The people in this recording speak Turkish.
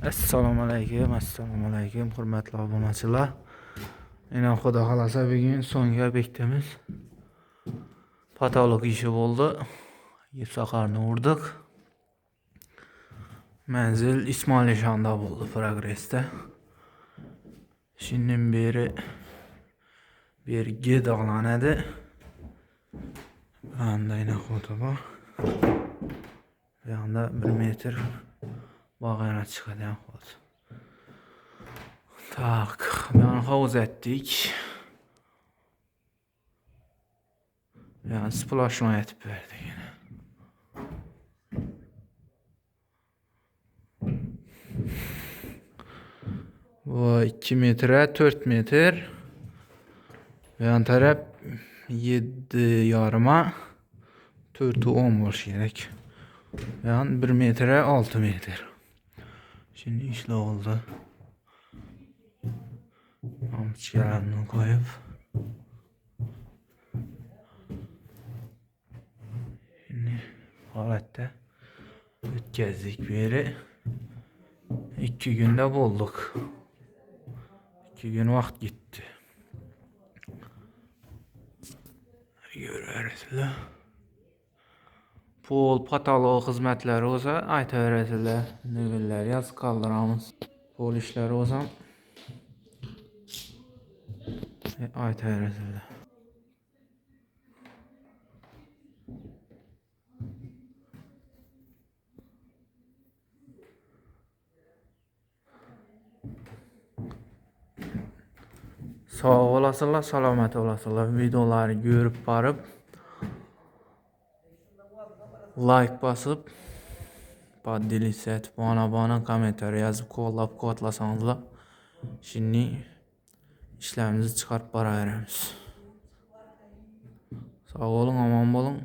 Assalomu alaykum, hurmatli obunachilar. Inan xudo xolasa bugun so'nggi obyektimiz patolog ishi bo'ldi. Yipsaqarni urdik. Manzil Ismoilishonda bo'ldi, progressda. Shundan beri berga dog'lanadi. Bunda ina foto bor. Bu yoqda 1 metr bag'ana chiqadigan foto. Tak, ben havuz ettik. Yani splaşma etip verdik yine. Bu 2 metre, 4 metre. Yan taraf 7 yarıma 4'ü 10 boş gerek. Yani 1 metre 6 metre. Şimdi işle oldu. Amçlarını koyup şimdi halette ötkazdik bir yere. 2 günde bulduk. 2 gün vakt gitti. Görürsünüz. Pol patolog hizmetleri olsa aytaverasizlar. Nöbetler yazıp kaldıramız. Pol işleri olsa aytaverasizlar. Sağ olasınlar, selamet olasınlar. Videoları görüp barıp like basıp delete etip bana komentar yazıp kollab quvvatlasanızlar. Şimdi işlerimizi çıkarıp baraveramiz. Sağ olun, aman olun.